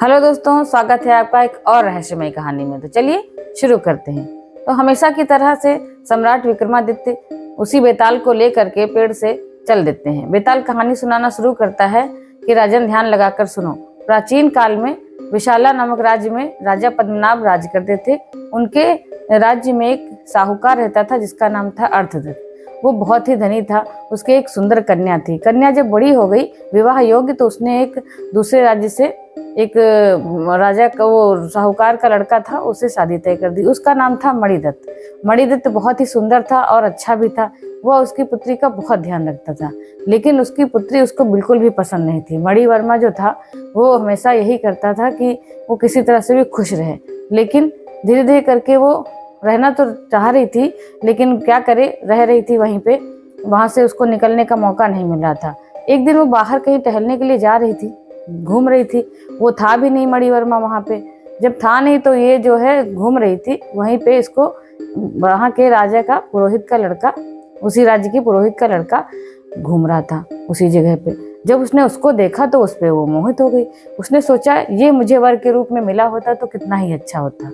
Hello दोस्तों, स्वागत है आपका एक और रहस्यमय कहानी में। तो चलिए शुरू करते हैं। तो हमेशा की तरह से सम्राट विक्रमादित्य उसी बेताल को लेकर के पेड़ से चल देते हैं। बेताल कहानी सुनाना शुरू करता है कि राजन ध्यान लगाकर सुनो। प्राचीन काल में विशाला नामक राज्य में राजा पद्मनाभ राज करते थे। उनके राज्य में एक साहूकार रहता था जिसका नाम था अर्थदत्त। वो बहुत ही धनी था। उसके एक सुंदर कन्या थी। कन्या जब बड़ी हो गई, विवाह योग्य, तो उसने एक दूसरे राज्य से एक राजा का, वो साहूकार का लड़का था, उससे शादी तय कर दी। उसका नाम था मणिदत्त। मणिदत्त बहुत ही सुंदर था और अच्छा भी था। वह उसकी पुत्री का बहुत ध्यान रखता था, लेकिन उसकी पुत्री उसको बिल्कुल भी पसंद नहीं थी। मणिवर्मा जो था वो हमेशा यही करता था कि वो किसी तरह से भी खुश रहे, लेकिन धीरे धीरे करके वो रहना तो चाह रही थी, लेकिन क्या करे, रह रही थी वहीं पे। वहां से उसको निकलने का मौका नहीं मिल रहा था। एक दिन वो बाहर कहीं टहलने के लिए जा रही थी, घूम रही थी। वो था भी नहीं मणिवर्मा वहां पे। जब था नहीं तो ये जो है घूम रही थी वहीं पे। इसको वहां के राजा का पुरोहित का लड़का, उसी राज्य के पुरोहित का लड़का घूम रहा था उसी जगह पे। जब उसने उसको देखा तो उस पे वो मोहित हो गई। उसने सोचा ये मुझे वर के रूप में मिला होता तो कितना ही अच्छा होता।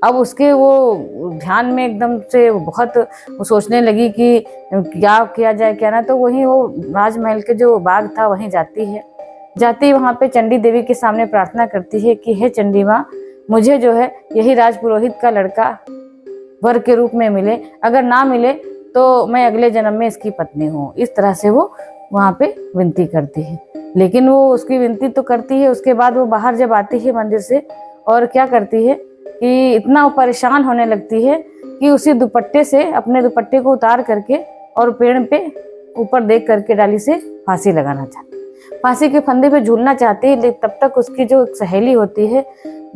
अब उसके वो ध्यान में एकदम से बहुत वो सोचने लगी कि क्या किया जाए क्या ना। तो वहीं वो राजमहल के जो बाग था वहीं जाती है। जाती वहां पे चंडी देवी के सामने प्रार्थना करती है कि हे चंडी माँ, मुझे जो है यही राजपुरोहित का लड़का वर के रूप में मिले। अगर ना मिले तो मैं अगले जन्म में इसकी पत्नी हूँ। इस तरह से वो वहां पे विनती करती है। लेकिन वो उसकी विनती तो करती है, उसके बाद वो बाहर जब आती है मंदिर से, और क्या करती है कि इतना परेशान होने लगती है कि उसी दुपट्टे से, अपने दुपट्टे को उतार करके और पेड़ पे ऊपर देख करके डाली से फांसी लगाना चाहती है। फांसी के फंदे पे झूलना चाहती है। लेकिन तब तक उसकी जो सहेली होती है,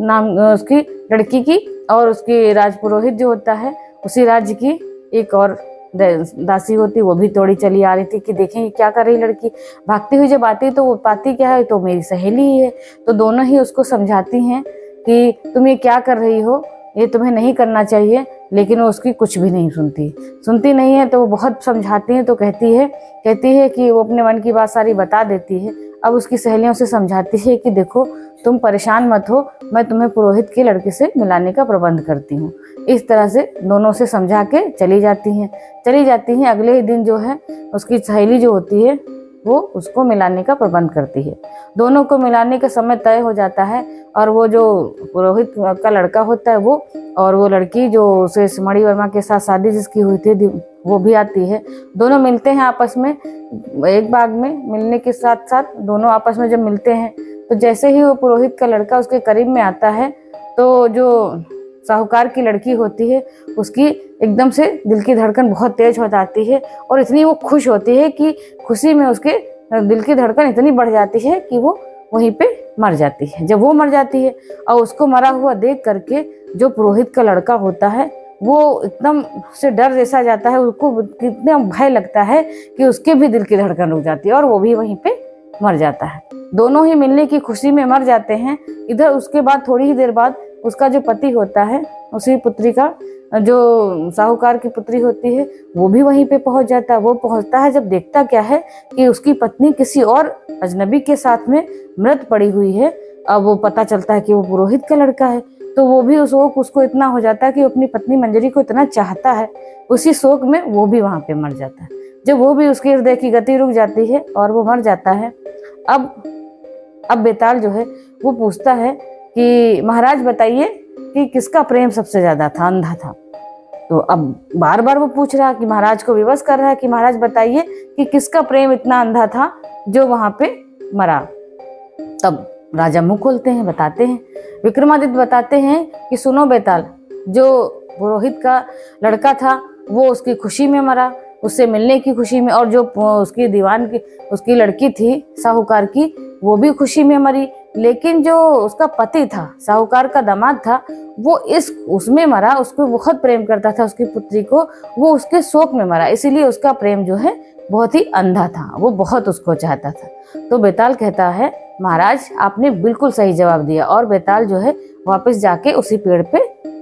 नाम उसकी लड़की की, और उसकी राजपुरोहित जो होता है उसी राज्य की एक और दासी होती, वो भी तोड़ी चली आ रही थी कि देखें क्या कर रही लड़की। भागती हुई जब आती तो वो पाती क्या है, तो मेरी सहेली ही है। तो दोनों ही उसको समझाती हैं कि तुम ये क्या कर रही हो, ये तुम्हें नहीं करना चाहिए। लेकिन वो उसकी कुछ भी नहीं सुनती नहीं है। तो वो बहुत समझाती है तो कहती है कि वो अपने मन की बात सारी बता देती है। अब उसकी सहेलियों से समझाती है कि देखो तुम परेशान मत हो, मैं तुम्हें पुरोहित के लड़के से मिलाने का प्रबंध करती हूँ। इस तरह से दोनों से समझा के चली जाती हैं। अगले ही दिन जो है उसकी सहेली जो होती है वो उसको मिलाने का प्रबंध करती है। दोनों को मिलाने का समय तय हो जाता है, और वो जो पुरोहित का लड़का होता है वो, और वो लड़की जो उसे मणिवर्मा के साथ शादी जिसकी हुई थी वो भी आती है। दोनों मिलते हैं आपस में एक बाग में। मिलने के साथ साथ दोनों आपस में जब मिलते हैं तो जैसे ही वो पुरोहित का लड़का उसके करीब में आता है तो जो साहूकार की लड़की होती है उसकी एकदम से दिल की धड़कन बहुत तेज हो जाती है, और इतनी वो खुश होती है कि खुशी में उसके दिल की धड़कन इतनी बढ़ जाती है कि वो वहीं पे मर जाती है। जब वो मर जाती है और उसको मरा हुआ देख करके जो पुरोहित का लड़का होता है वो एकदम से डर जैसा जाता है। उसको कितना भय लगता है कि उसके भी दिल की धड़कन रुक जाती है और वो भी वहीं पे मर जाता है। दोनों ही मिलने की खुशी में मर जाते हैं। इधर उसके बाद थोड़ी ही देर बाद उसका जो पति होता है, उसी पुत्री का, जो साहूकार की पुत्री होती है, वो भी वहीं पे पहुंच जाता है। वो पहुंचता है जब देखता क्या है कि उसकी पत्नी किसी और अजनबी के साथ में मृत पड़ी हुई है। अब वो पता चलता है कि वो पुरोहित का लड़का है। तो वो भी उस शोक उसको इतना हो जाता है कि अपनी पत्नी मंजरी को इतना चाहता है, उसी शोक में वो भी वहां पे मर जाता है। जब वो भी, उसके हृदय की गति रुक जाती है और वो मर जाता है। अब बेताल जो है वो पूछता है कि महाराज बताइए कि किसका प्रेम सबसे ज्यादा था, अंधा था। तो अब बार बार वो पूछ रहा है कि महाराज को विवश कर रहा है कि महाराज बताइए कि किसका प्रेम इतना अंधा था जो वहां पे मरा। तब राजा मुंह खोलते हैं, बताते हैं, विक्रमादित्य बताते हैं कि सुनो बेताल, जो पुरोहित का लड़का था वो उसकी खुशी में मरा, उससे मिलने की खुशी में, और जो उसकी दीवान की उसकी लड़की थी साहूकार की, वो भी खुशी में मरी। लेकिन जो उसका पति था, साहूकार का दामाद था, वो उसमें मरा। उसको बहुत प्रेम करता था उसकी पुत्री को, वो उसके शोक में मरा। इसीलिए उसका प्रेम जो है बहुत ही अंधा था, वो बहुत उसको चाहता था। तो बेताल कहता है महाराज आपने बिल्कुल सही जवाब दिया, और बेताल जो है वापस जाके उसी पेड़ पे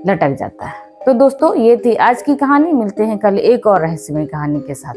लटक जाता है। तो दोस्तों ये थी आज की कहानी। मिलते हैं कल एक और रहस्यमय कहानी के साथ।